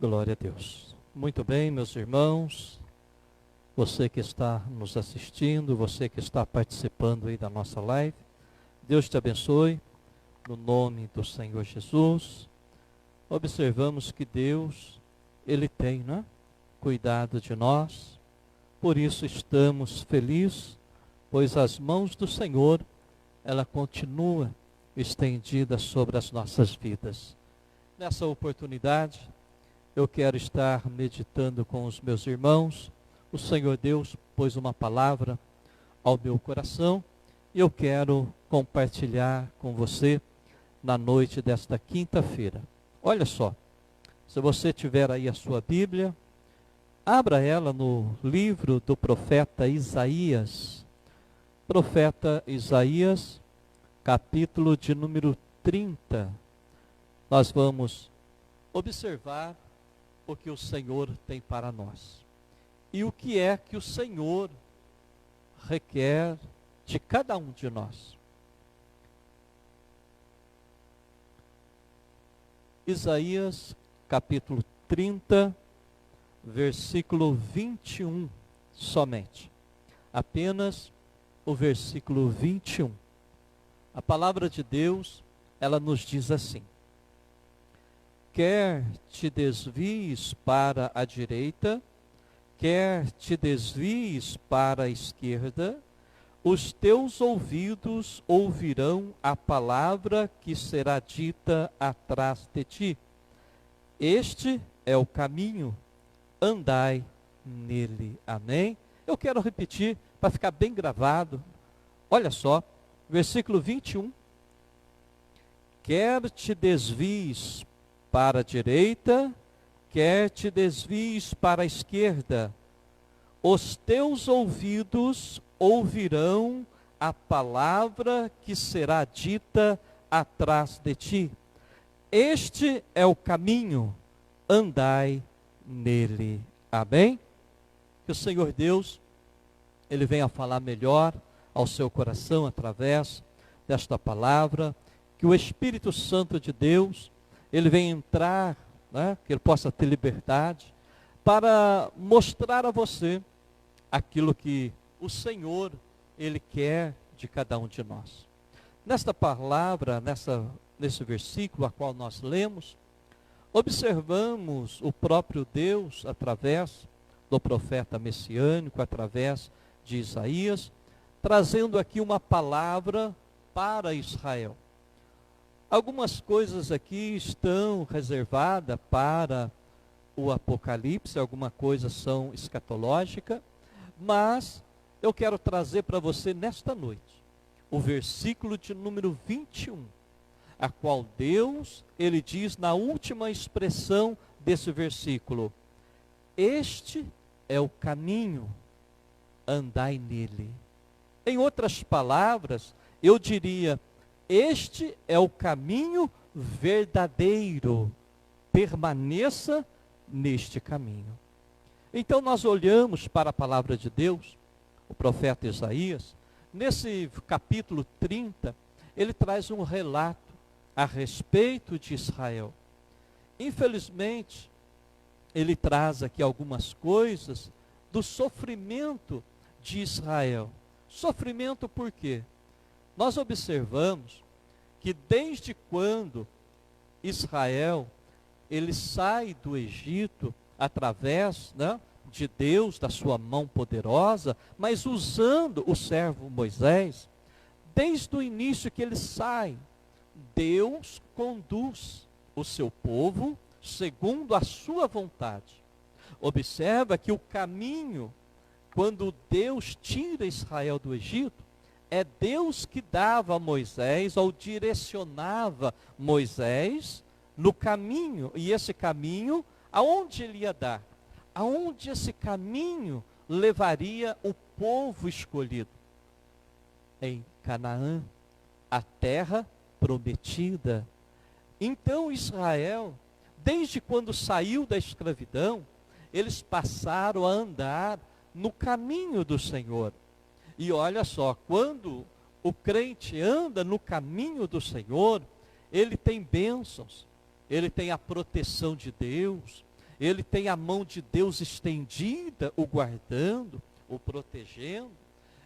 Glória a Deus. Muito bem, meus irmãos, você que está nos assistindo, você que está participando aí da nossa live, Deus te abençoe, no nome do Senhor Jesus. Observamos que Deus, Ele tem, né, cuidado de nós, por isso estamos felizes, pois as mãos do Senhor, ela continua estendida sobre as nossas vidas. Nessa oportunidade, eu quero estar meditando com os meus irmãos. O Senhor Deus pôs uma palavra ao meu coração e eu quero compartilhar com você na noite desta quinta-feira. Olha só, se você tiver aí a sua Bíblia, abra ela no livro do profeta Isaías. Profeta Isaías, capítulo de número 30. Nós vamos observar o que o Senhor tem para nós. E o que é que o Senhor requer de cada um de nós. Isaías, capítulo 30, versículo 21, somente. Apenas o versículo 21. A palavra de Deus, ela nos diz assim: quer te desvies para a direita, quer te desvies para a esquerda, os teus ouvidos ouvirão a palavra que será dita atrás de ti. Este é o caminho, andai nele. Amém? Eu quero repetir para ficar bem gravado. Olha só, versículo 21. Quer te desvies para a direita, quer te desvies para a esquerda, os teus ouvidos ouvirão a palavra que será dita atrás de ti. Este é o caminho, andai nele. Amém? Que o Senhor Deus, Ele venha falar melhor ao seu coração através desta palavra, que o Espírito Santo de Deus, Ele vem entrar, né, que Ele possa ter liberdade, para mostrar a você aquilo que o Senhor, Ele quer de cada um de nós. Nesta palavra, nesse versículo a qual nós lemos, observamos o próprio Deus, através do profeta messiânico, através de Isaías, trazendo aqui uma palavra para Israel. Algumas coisas aqui estão reservadas para o Apocalipse, algumas coisas são escatológicas, mas eu quero trazer para você nesta noite o versículo de número 21, a qual Deus, Ele diz na última expressão desse versículo: este é o caminho, andai nele. Em outras palavras, eu diria: este é o caminho verdadeiro, permaneça neste caminho. Então nós olhamos para a palavra de Deus, o profeta Isaías, nesse capítulo 30, ele traz um relato a respeito de Israel. Infelizmente, ele traz aqui algumas coisas do sofrimento de Israel. Sofrimento por quê? Nós observamos que desde quando Israel, ele sai do Egito através, né, de Deus, da sua mão poderosa, mas usando o servo Moisés, desde o início que ele sai, Deus conduz o seu povo segundo a sua vontade. Observa que o caminho, quando Deus tira Israel do Egito, é Deus que dava a Moisés, ou direcionava Moisés no caminho. E esse caminho, aonde ele ia dar? Aonde esse caminho levaria o povo escolhido? Em Canaã, a terra prometida. Então Israel, desde quando saiu da escravidão, eles passaram a andar no caminho do Senhor. E olha só, quando o crente anda no caminho do Senhor, ele tem bênçãos, ele tem a proteção de Deus, ele tem a mão de Deus estendida, o guardando, o protegendo.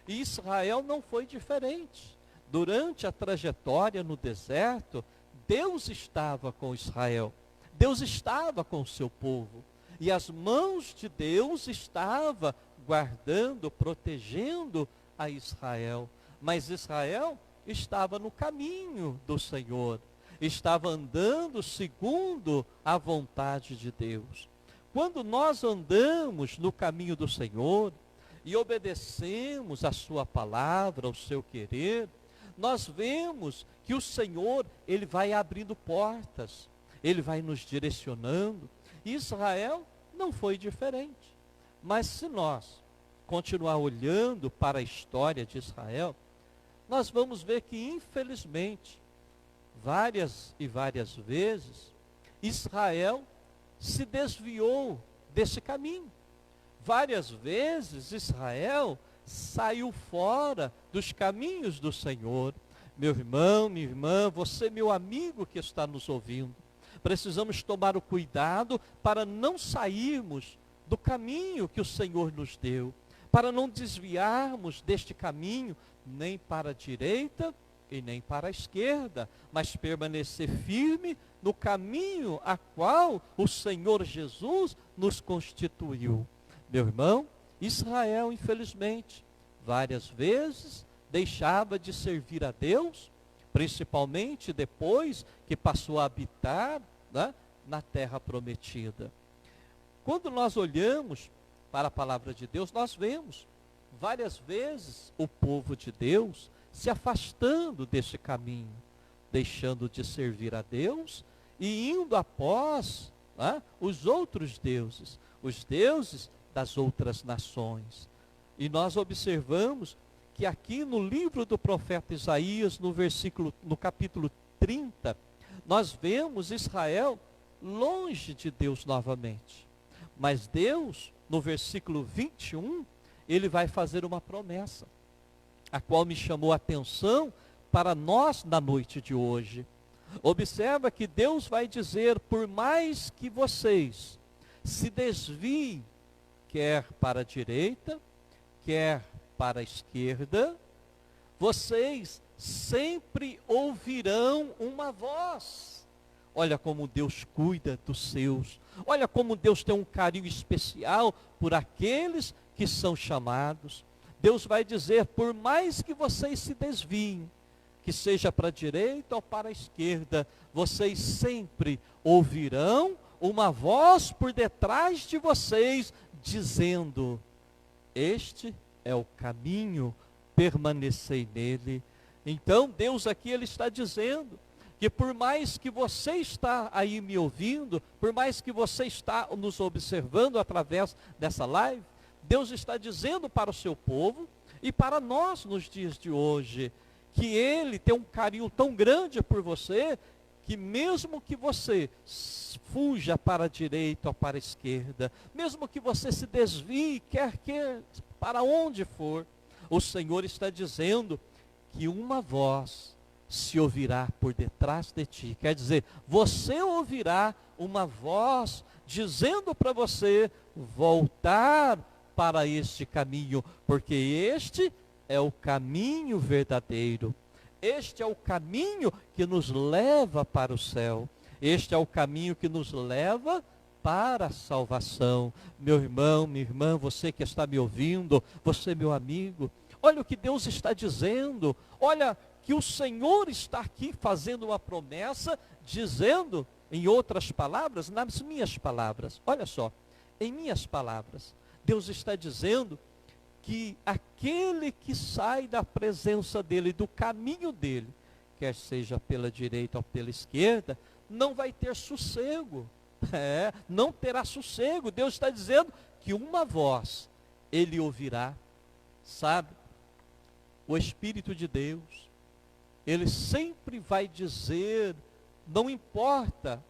E Israel não foi diferente. Durante a trajetória no deserto, Deus estava com Israel. Deus estava com o seu povo. E as mãos de Deus estavam guardando, protegendo a Israel. Mas Israel estava no caminho do Senhor. Estava andando segundo a vontade de Deus. Quando nós andamos no caminho do Senhor e obedecemos a sua palavra, o seu querer, nós vemos que o Senhor, ele vai abrindo portas, ele vai nos direcionando. Israel não foi diferente. Mas se nós continuar olhando para a história de Israel, nós vamos ver que, infelizmente, várias e várias vezes, Israel se desviou desse caminho. Várias vezes Israel saiu fora dos caminhos do Senhor. Meu irmão, minha irmã, você, meu amigo que está nos ouvindo, precisamos tomar o cuidado para não sairmos do caminho que o Senhor nos deu, para não desviarmos deste caminho, nem para a direita e nem para a esquerda, mas permanecer firme no caminho a qual o Senhor Jesus nos constituiu. Meu irmão, Israel, infelizmente, várias vezes deixava de servir a Deus, principalmente depois que passou a habitar, né, na terra prometida. Quando nós olhamos para a palavra de Deus, nós vemos várias vezes o povo de Deus se afastando desse caminho, deixando de servir a Deus e indo após, né, os outros deuses, os deuses das outras nações. E nós observamos que aqui no livro do profeta Isaías, no capítulo 30, nós vemos Israel longe de Deus novamente. Mas Deus, no versículo 21, ele vai fazer uma promessa, a qual me chamou a atenção para nós na noite de hoje. Observa que Deus vai dizer: por mais que vocês se desviem, quer para a direita, quer para a esquerda, vocês sempre ouvirão uma voz. Olha como Deus cuida dos seus. Olha como Deus tem um carinho especial por aqueles que são chamados. Deus vai dizer: por mais que vocês se desviem, que seja para a direita ou para a esquerda, vocês sempre ouvirão uma voz por detrás de vocês, dizendo: este é o caminho, permanecei nele. Então Deus aqui, ele está dizendo que por mais que você está aí me ouvindo, por mais que você está nos observando através dessa live, Deus está dizendo para o seu povo e para nós nos dias de hoje, que ele tem um carinho tão grande por você, que mesmo que você fuja para a direita ou para a esquerda, mesmo que você se desvie, quer que para onde for, o Senhor está dizendo que uma voz se ouvirá por detrás de ti. Quer dizer, você ouvirá uma voz dizendo para você voltar para este caminho, porque este é o caminho verdadeiro. Este é o caminho que nos leva para o céu. Este é o caminho que nos leva para a salvação. Meu irmão, minha irmã, você que está me ouvindo, você, meu amigo, olha o que Deus está dizendo. Olha que o Senhor está aqui fazendo uma promessa, dizendo, em outras palavras, nas minhas palavras, olha só, em minhas palavras, Deus está dizendo que aquele que sai da presença dele, do caminho dele, quer seja pela direita ou pela esquerda, não vai ter sossego. Não terá sossego. Deus está dizendo que uma voz ele ouvirá. Sabe, o Espírito de Deus, ele sempre vai dizer, não importa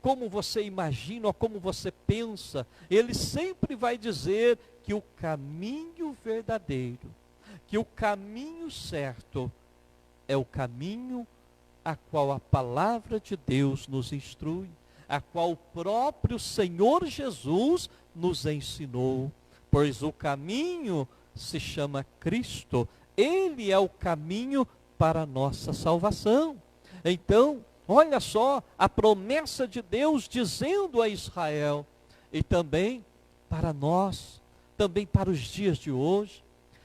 como você imagina ou como você pensa, ele sempre vai dizer que o caminho verdadeiro, que o caminho certo é o caminho a qual a palavra de Deus nos instrui. a qual o próprio Senhor Jesus nos ensinou. Pois o caminho se chama Cristo. Ele é o caminho para a nossa salvação. Então, olha só a promessa de Deus dizendo a Israel, e também para nós, também para os dias de hoje.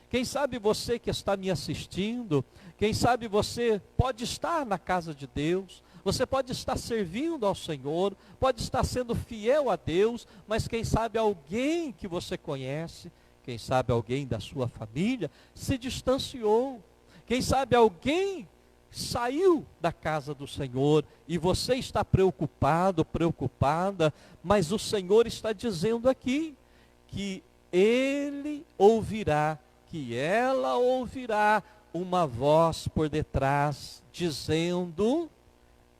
Quem sabe você que está me assistindo, quem sabe você pode estar na casa de Deus, você pode estar servindo ao Senhor, pode estar sendo fiel a Deus, mas quem sabe alguém que você conhece, quem sabe alguém da sua família se distanciou, quem sabe alguém saiu da casa do Senhor e você está preocupado, preocupada, mas o Senhor está dizendo aqui que Ele ouvirá, que ela ouvirá uma voz por detrás dizendo: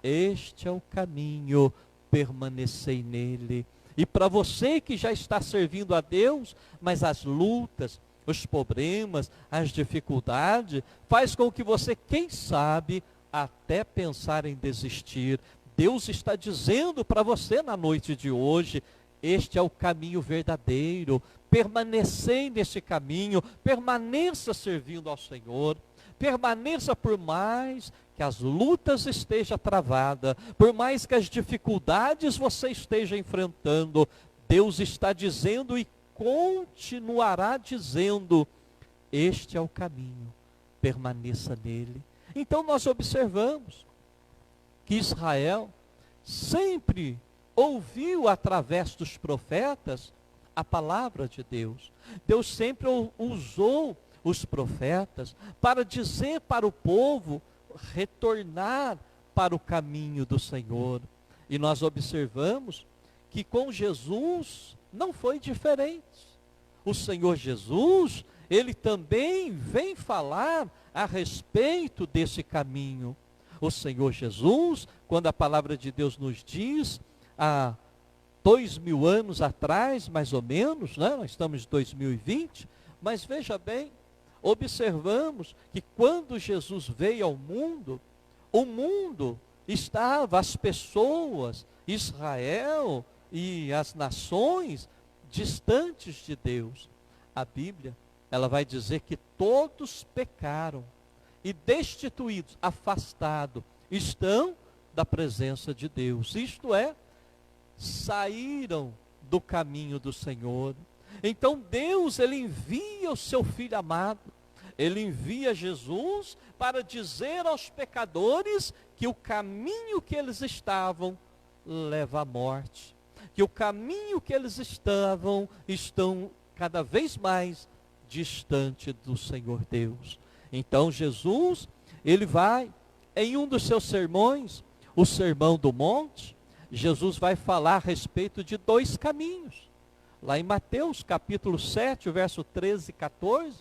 este é o caminho, permanecei nele. E para você que já está servindo a Deus, mas as lutas, os problemas, as dificuldades, faz com que você, quem sabe, até pensar em desistir. Deus está dizendo para você na noite de hoje: este é o caminho verdadeiro, permanecei nesse caminho, permaneça servindo ao Senhor, permaneça por mais que as lutas estejam travadas, por mais que as dificuldades você esteja enfrentando, Deus está dizendo e continuará dizendo: este é o caminho, permaneça nele. Então nós observamos que Israel sempre ouviu através dos profetas a palavra de Deus. Deus sempre usou os profetas para dizer para o povo retornar para o caminho do Senhor. E nós observamos que com Jesus não foi diferente. O Senhor Jesus, Ele também vem falar a respeito desse caminho. O Senhor Jesus, quando a palavra de Deus nos diz, há 2000 anos atrás, mais ou menos, né? Nós estamos em 2020, mas veja bem, observamos que quando Jesus veio ao mundo, o mundo estava, as pessoas, Israel e as nações, distantes de Deus. A Bíblia, ela vai dizer que todos pecaram e destituídos, afastados, estão da presença de Deus. Isto é, saíram do caminho do Senhor. Então Deus, Ele envia o seu Filho amado, Ele envia Jesus para dizer aos pecadores que o caminho que eles estavam leva à morte, que o caminho que eles estão cada vez mais distante do Senhor Deus. Então Jesus, Ele vai, em um dos seus sermões, o Sermão do Monte, Jesus vai falar a respeito de dois caminhos. Lá em Mateus capítulo 7, verso 13 e 14,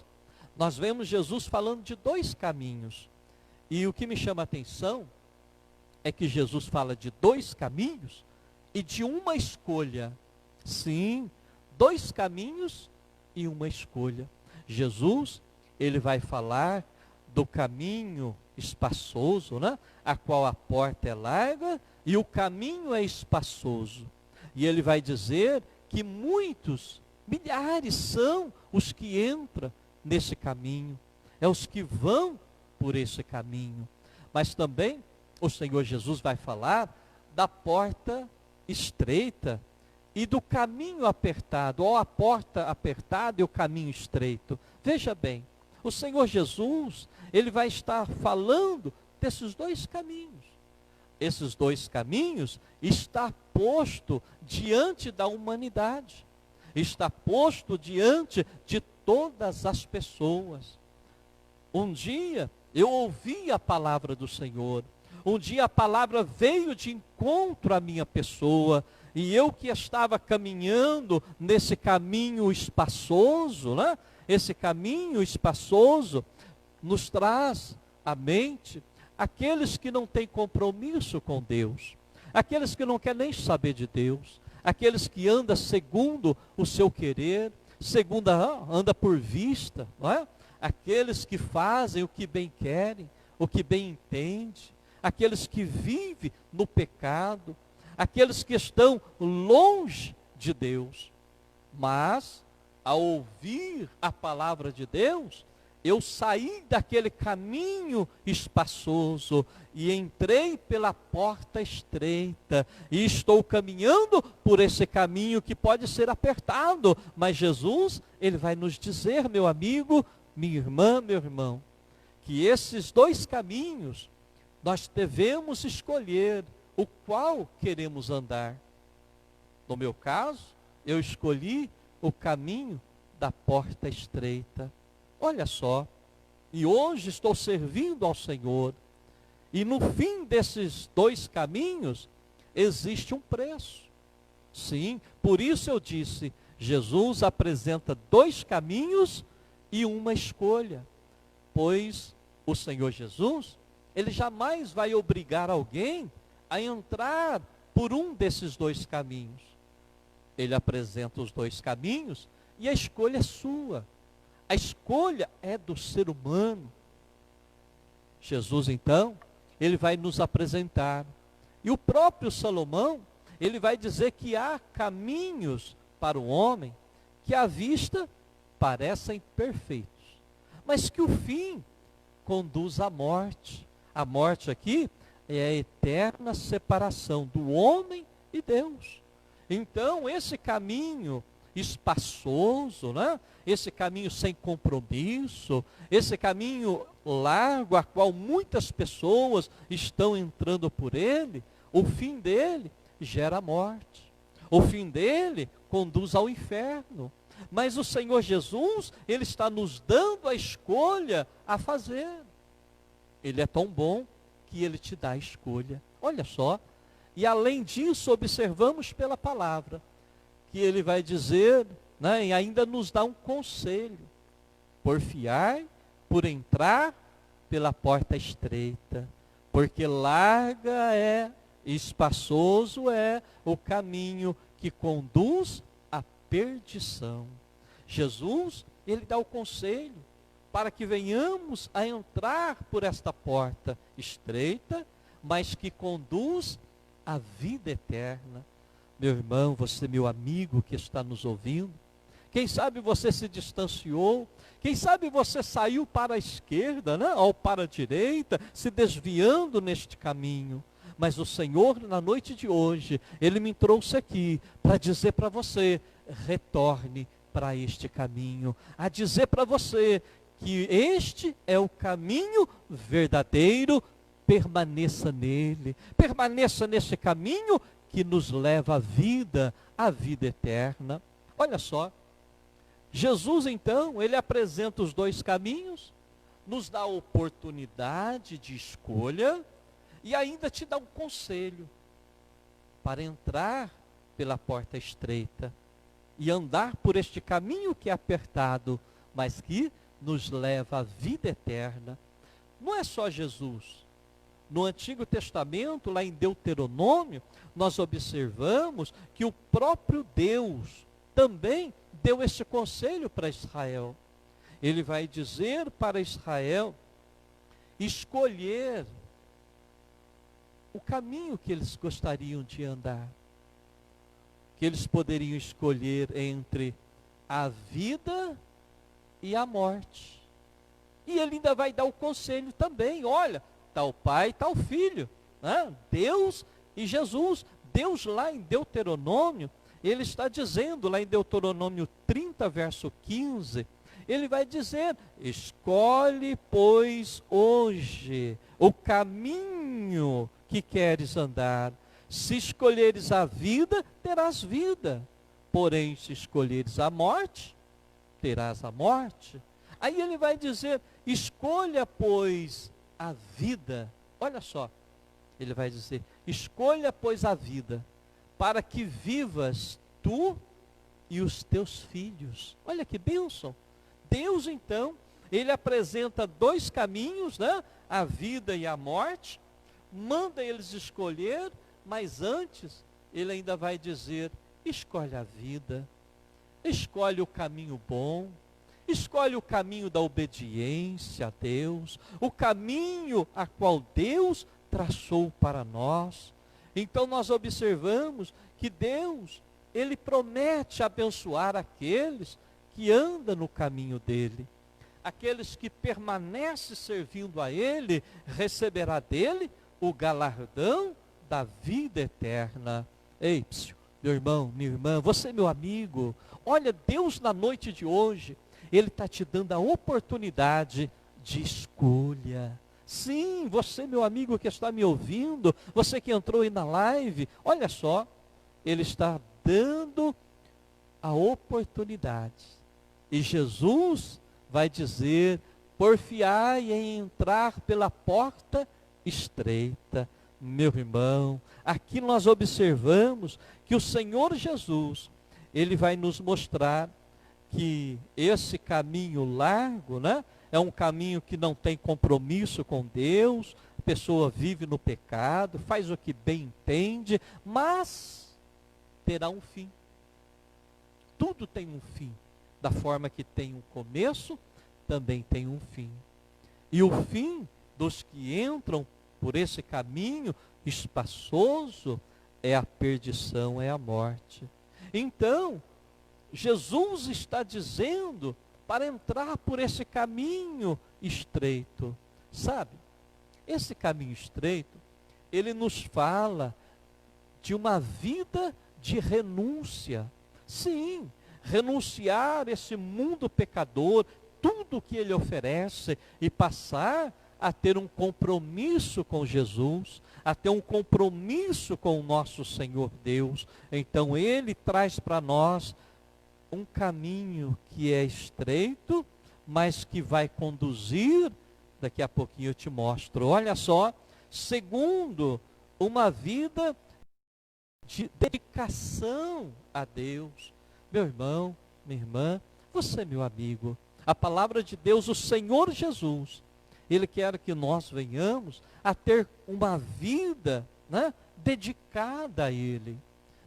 nós vemos Jesus falando de dois caminhos. E o que me chama a atenção é que Jesus fala de dois caminhos e de uma escolha. Sim, dois caminhos e uma escolha. Jesus, Ele vai falar do caminho espaçoso, né? A qual a porta é larga e o caminho é espaçoso. E Ele vai dizer que muitos, milhares são os que entram nesse caminho, é os que vão por esse caminho. Mas também o Senhor Jesus vai falar da porta estreita e do caminho apertado, ou a porta apertada e o caminho estreito. Veja bem, o Senhor Jesus, Ele vai estar falando desses dois caminhos. Esses dois caminhos está posto diante da humanidade, está posto diante de todas as pessoas. Um dia eu ouvi a palavra do Senhor, um dia a palavra veio de encontro à minha pessoa, e eu que estava caminhando nesse caminho espaçoso, né? Esse caminho espaçoso nos traz à mente aqueles que não têm compromisso com Deus, aqueles que não querem nem saber de Deus, aqueles que andam segundo o seu querer, anda por vista, não é? Aqueles que fazem o que bem querem, o que bem entendem, aqueles que vivem no pecado, aqueles que estão longe de Deus. Mas, ao ouvir a palavra de Deus, eu saí daquele caminho espaçoso e entrei pela porta estreita e estou caminhando por esse caminho que pode ser apertado, mas Jesus, ele vai nos dizer, meu amigo, minha irmã, meu irmão, que esses dois caminhos nós devemos escolher o qual queremos andar. No meu caso, eu escolhi o caminho da porta estreita. Olha só, e hoje estou servindo ao Senhor, e no fim desses dois caminhos, existe um preço. Sim, por isso eu disse, Jesus apresenta dois caminhos e uma escolha, pois o Senhor Jesus, ele jamais vai obrigar alguém a entrar por um desses dois caminhos. Ele apresenta os dois caminhos e a escolha é sua. A escolha é do ser humano. Jesus, então, ele vai nos apresentar. E o próprio Salomão, ele vai dizer que há caminhos para o homem que à vista parecem perfeitos, mas que o fim conduz à morte. A morte aqui é a eterna separação do homem e Deus. Então, esse caminho espaçoso, né? Esse caminho sem compromisso, esse caminho largo, a qual muitas pessoas estão entrando por ele, o fim dele gera morte. O fim dele conduz ao inferno. Mas o Senhor Jesus, ele está nos dando a escolha a fazer. Ele é tão bom que ele te dá a escolha. Olha só. E além disso, observamos pela palavra que ele vai dizer, né, e ainda nos dá um conselho: porfiai por entrar pela porta estreita, porque larga é, espaçoso é o caminho que conduz à perdição. Jesus, ele dá o conselho para que venhamos a entrar por esta porta estreita, mas que conduz à vida eterna. Meu irmão, você, meu amigo que está nos ouvindo, quem sabe você se distanciou, quem sabe você saiu para a esquerda, né, ou para a direita, se desviando neste caminho. Mas o Senhor, na noite de hoje, ele me trouxe aqui para dizer para você: retorne para este caminho, a dizer para você que este é o caminho verdadeiro, permaneça nele, permaneça nesse caminho que nos leva à vida eterna. Olha só, Jesus então, ele apresenta os dois caminhos, nos dá a oportunidade de escolha e ainda te dá um conselho para entrar pela porta estreita e andar por este caminho que é apertado, mas que nos leva à vida eterna. Não é só Jesus. No Antigo Testamento, lá em Deuteronômio, nós observamos que o próprio Deus também deu esse conselho para Israel. Ele vai dizer para Israel escolher o caminho que eles gostariam de andar. Que eles poderiam escolher entre a vida e a morte. E ele ainda vai dar o conselho também: olha, tal pai, tal filho, né? Deus e Jesus. Deus lá em Deuteronômio, ele está dizendo lá em Deuteronômio 30, verso 15, ele vai dizer: escolhe, pois, hoje o caminho que queres andar. Se escolheres a vida, terás vida. Porém, se escolheres a morte, terás a morte. Aí ele vai dizer: escolha, pois, a vida. Olha só, ele vai dizer: escolha, pois, a vida, para que vivas tu e os teus filhos. Olha que bênção. Deus, então, ele apresenta dois caminhos, né? A vida e a morte, manda eles escolher, mas antes, ele ainda vai dizer: escolhe a vida, escolhe o caminho bom, escolhe o caminho da obediência a Deus, o caminho a qual Deus traçou para nós. Então nós observamos que Deus, Ele promete abençoar aqueles que andam no caminho dEle. Aqueles que permanecem servindo a Ele, receberá dEle o galardão da vida eterna. Ei, meu irmão, minha irmã, você meu amigo, olha, Deus na noite de hoje, Ele está te dando a oportunidade de escolha. Sim, você meu amigo que está me ouvindo, você que entrou aí na live, olha só, Ele está dando a oportunidade. E Jesus vai dizer, porfiai em entrar pela porta estreita. Meu irmão, aqui nós observamos que o Senhor Jesus, Ele vai nos mostrar que esse caminho largo, né, é um caminho que não tem compromisso com Deus, a pessoa vive no pecado, faz o que bem entende, mas terá um fim. Tudo tem um fim. Da forma que tem um começo, também tem um fim. E o fim dos que entram por esse caminho espaçoso é a perdição, é a morte. Então, Jesus está dizendo para entrar por esse caminho estreito. Sabe, esse caminho estreito, ele nos fala de uma vida de renúncia. Sim, renunciar esse mundo pecador, tudo que ele oferece, e passar a ter um compromisso com Jesus, a ter um compromisso com o nosso Senhor Deus. Então Ele traz para nós um caminho que é estreito, mas que vai conduzir, daqui a pouquinho eu te mostro, olha só, segundo uma vida de dedicação a Deus. Meu irmão, minha irmã, você meu amigo, a palavra de Deus, o Senhor Jesus, Ele quer que nós venhamos a ter uma vida, né, dedicada a Ele.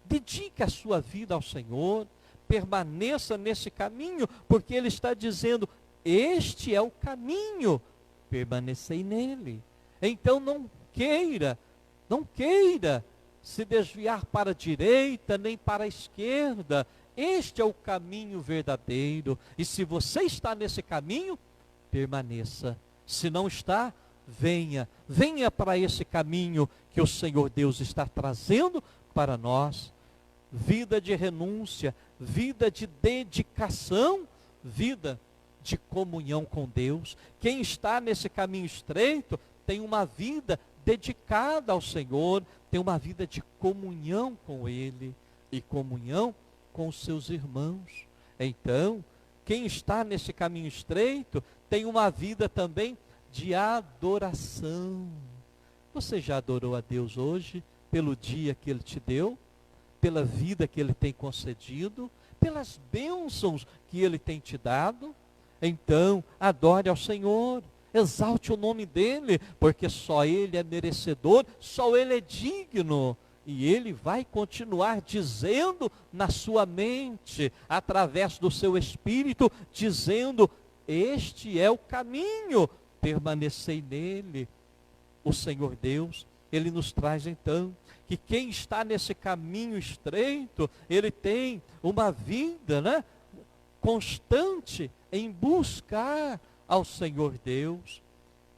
Dedique a sua vida ao Senhor, permaneça nesse caminho, porque Ele está dizendo, este é o caminho, permanecei nele. Então não queira se desviar para a direita, nem para a esquerda. Este é o caminho verdadeiro. E se você está nesse caminho, permaneça. Se não está, venha para esse caminho que o Senhor Deus está trazendo para nós. Vida de renúncia, vida de dedicação, vida de comunhão com Deus. Quem está nesse caminho estreito tem uma vida dedicada ao Senhor, tem uma vida de comunhão com Ele e comunhão com os seus irmãos. Então, quem está nesse caminho estreito tem uma vida também de adoração. Você já adorou a Deus hoje pelo dia que Ele te deu, pela vida que Ele tem concedido, pelas bênçãos que Ele tem te dado? Então, adore ao Senhor, exalte o nome dEle, porque só Ele é merecedor, só Ele é digno. E Ele vai continuar dizendo na sua mente, através do seu Espírito, dizendo, este é o caminho, permanecei nele. O Senhor Deus, Ele nos traz então, que quem está nesse caminho estreito, ele tem uma vida, né, constante em buscar ao Senhor Deus.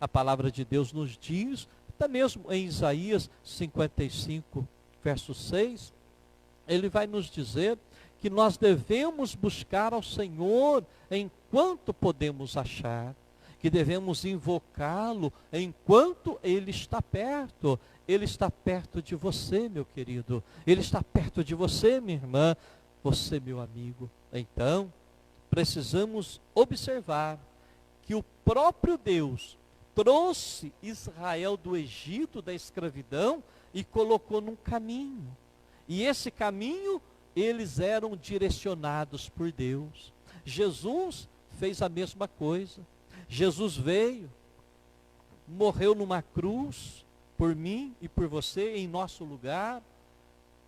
A palavra de Deus nos diz, até mesmo em Isaías 55, verso 6, ele vai nos dizer que nós devemos buscar ao Senhor enquanto podemos achar, que devemos invocá-lo enquanto Ele está perto. Ele está perto de você, meu querido. Ele está perto de você, minha irmã. Você, meu amigo. Então, precisamos observar que o próprio Deus trouxe Israel do Egito, da escravidão, e colocou num caminho. E esse caminho, eles eram direcionados por Deus. Jesus fez a mesma coisa. Jesus veio, morreu numa cruz, por mim e por você, em nosso lugar.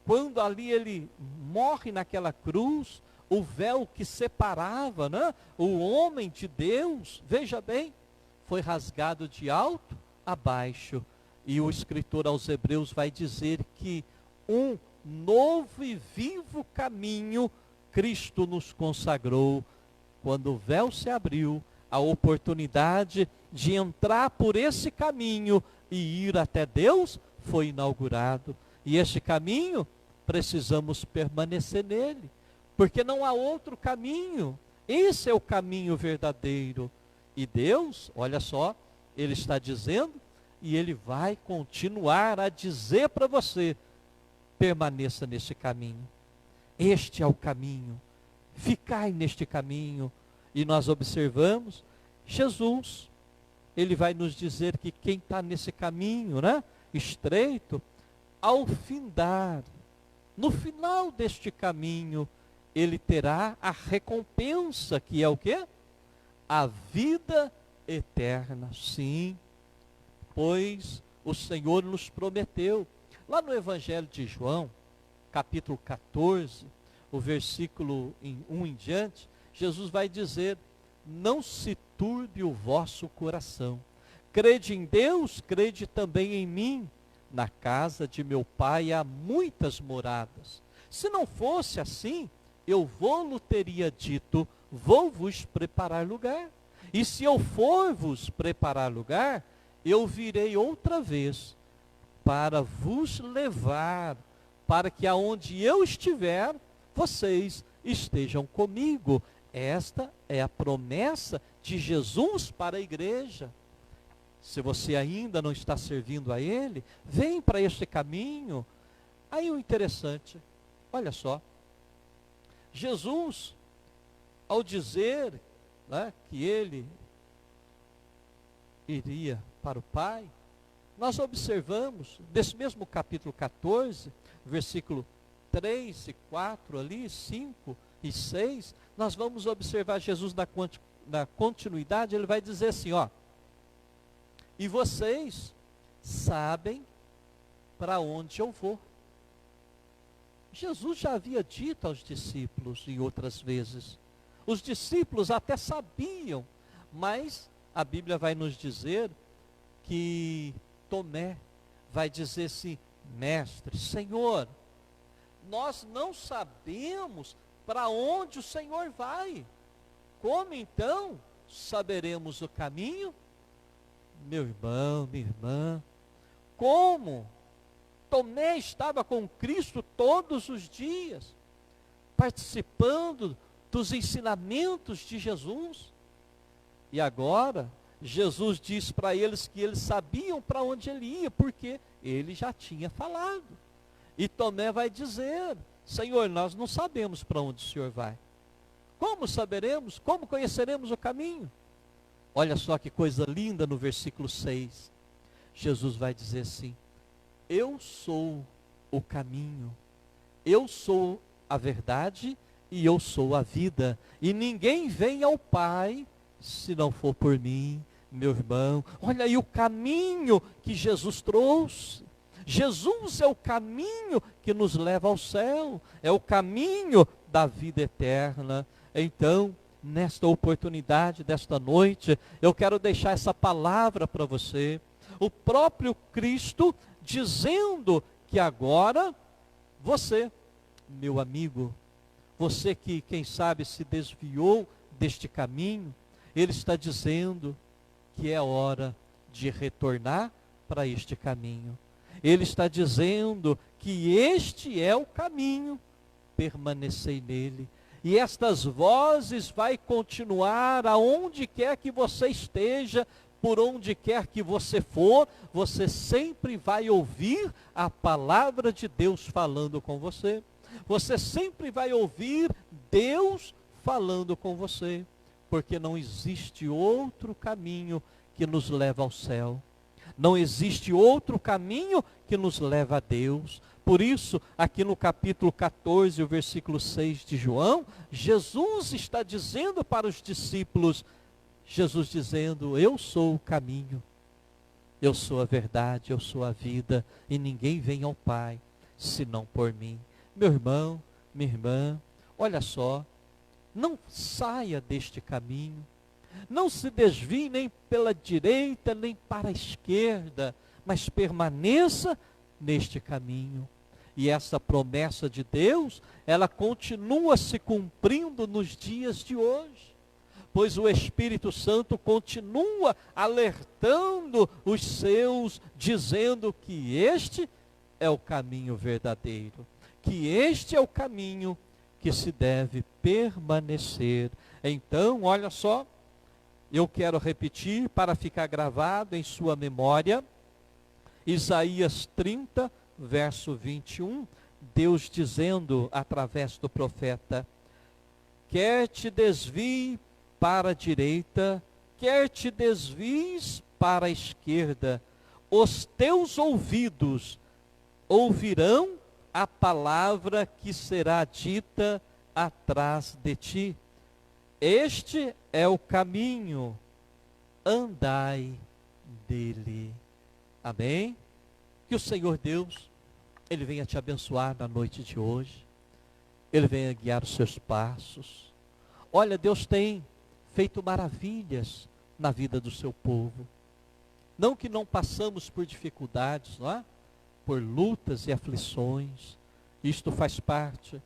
Quando ali ele morre naquela cruz, o véu que separava, né, o homem de Deus, veja bem, foi rasgado de alto a baixo. E o escritor aos Hebreus vai dizer que um novo e vivo caminho Cristo nos consagrou. Quando o véu se abriu, a oportunidade de entrar por esse caminho e ir até Deus foi inaugurado. E este caminho, precisamos permanecer nele, porque não há outro caminho. Esse é o caminho verdadeiro. E Deus, olha só, Ele está dizendo, e Ele vai continuar a dizer para você, permaneça neste caminho. Este é o caminho. Ficai neste caminho. E nós observamos, Jesus, Ele vai nos dizer que quem está nesse caminho, né, estreito, ao findar, no final deste caminho, ele terá a recompensa, que é o quê? A vida eterna. Sim, pois o Senhor nos prometeu. Lá no Evangelho de João, capítulo 14, o versículo 1 em diante, Jesus vai dizer, não se turbe o vosso coração. Crede em Deus, crede também em mim. Na casa de meu pai há muitas moradas. Se não fosse assim, eu vou-lo teria dito, vou vos preparar lugar. E se eu for vos preparar lugar, eu virei outra vez para vos levar, para que aonde eu estiver, vocês estejam comigo. Esta é a promessa de Jesus para a igreja. Se você ainda não está servindo a Ele, vem para este caminho. Aí o interessante, olha só, Jesus, ao dizer, né, que Ele iria para o Pai, nós observamos, desse mesmo capítulo 14, versículo 3 e 4 ali, 5 e 6, nós vamos observar Jesus na continuidade, Ele vai dizer assim, ó, e vocês sabem para onde eu vou. Jesus já havia dito aos discípulos em outras vezes. Os discípulos até sabiam, mas a Bíblia vai nos dizer que Tomé vai dizer assim, mestre, Senhor, nós não sabemos para onde o Senhor vai. Como então saberemos o caminho? Meu irmão, minha irmã, como Tomé estava com Cristo todos os dias, participando dos ensinamentos de Jesus, e agora Jesus diz para eles que eles sabiam para onde ele ia, porque ele já tinha falado. E Tomé vai dizer, Senhor, nós não sabemos para onde o Senhor vai. Como saberemos? Como conheceremos o caminho? Olha só que coisa linda no versículo 6. Jesus vai dizer assim, eu sou o caminho, eu sou a verdade e eu sou a vida. E ninguém vem ao Pai se não for por mim, meu irmão. Olha aí o caminho que Jesus trouxe. Jesus é o caminho que nos leva ao céu, é o caminho da vida eterna. Então, nesta oportunidade, desta noite, eu quero deixar essa palavra para você. O próprio Cristo dizendo que agora você, meu amigo, você que, quem sabe, se desviou deste caminho, Ele está dizendo que é hora de retornar para este caminho. Ele está dizendo que este é o caminho, permanecei nele. E estas vozes vai continuar aonde quer que você esteja, por onde quer que você for, você sempre vai ouvir a palavra de Deus falando com você. Você sempre vai ouvir Deus falando com você, porque não existe outro caminho que nos leva ao céu. Não existe outro caminho que nos leva a Deus. Por isso, aqui no capítulo 14, o versículo 6 de João, Jesus está dizendo para os discípulos, Jesus dizendo, eu sou o caminho, eu sou a verdade, eu sou a vida, e ninguém vem ao Pai, senão por mim. Meu irmão, minha irmã, olha só, não saia deste caminho, não se desvie nem pela direita, nem para a esquerda, mas permaneça neste caminho. E essa promessa de Deus, ela continua se cumprindo nos dias de hoje, pois o Espírito Santo continua alertando os seus, dizendo que este é o caminho verdadeiro, que este é o caminho que se deve permanecer. Então, olha só, eu quero repetir para ficar gravado em sua memória, Isaías 30, verso 21, Deus dizendo através do profeta: quer te desvie para a direita, quer te desvies para a esquerda, os teus ouvidos ouvirão a palavra que será dita atrás de ti. Este é o caminho, andai dele. Amém? Que o Senhor Deus, Ele venha te abençoar na noite de hoje. Ele venha guiar os seus passos. Olha, Deus tem feito maravilhas na vida do seu povo. Não que não passamos por dificuldades, não é? Por lutas e aflições. Isto faz parte.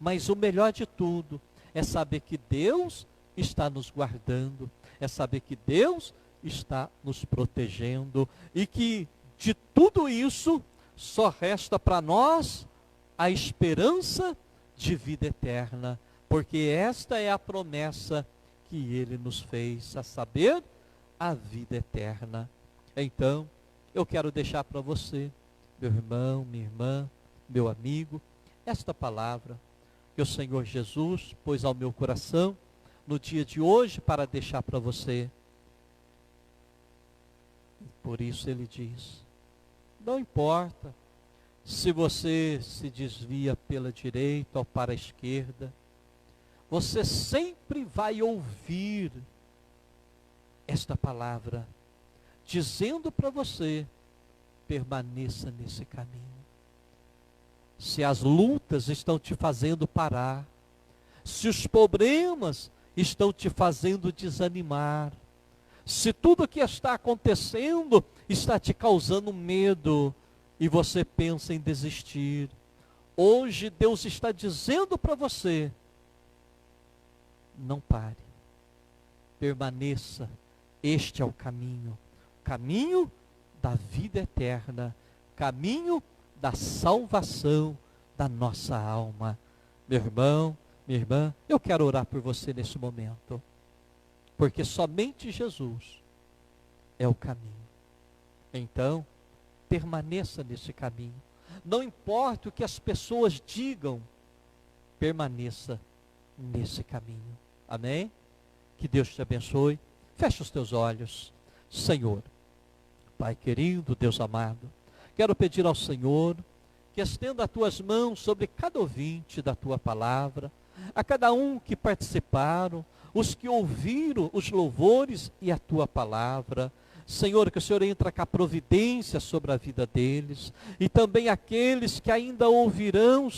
Mas o melhor de tudo é saber que Deus está nos guardando. É saber que Deus está nos protegendo. E que de tudo isso só resta para nós a esperança de vida eterna. Porque esta é a promessa que Ele nos fez, a saber, a vida eterna. Então, eu quero deixar para você, meu irmão, minha irmã, meu amigo, esta palavra que o Senhor Jesus pôs ao meu coração no dia de hoje para deixar para você. Por isso Ele diz: não importa se você se desvia pela direita ou para a esquerda, você sempre vai ouvir esta palavra, dizendo para você: permaneça nesse caminho. Se as lutas estão te fazendo parar, se os problemas estão te fazendo desanimar, se tudo que está acontecendo está te causando medo e você pensa em desistir, hoje Deus está dizendo para você: não pare, permaneça, este é o caminho da vida eterna, caminho da salvação da nossa alma. Meu irmão, minha irmã, eu quero orar por você nesse momento, porque somente Jesus é o caminho. Então, permaneça nesse caminho. Não importa o que as pessoas digam, permaneça nesse caminho. Amém? Que Deus te abençoe. Feche os teus olhos. Senhor, Pai querido, Deus amado, quero pedir ao Senhor que estenda as tuas mãos sobre cada ouvinte da tua palavra, a cada um que participaram, os que ouviram os louvores e a tua palavra. Senhor, que o Senhor entra com a providência sobre a vida deles, e também aqueles que ainda ouvirão,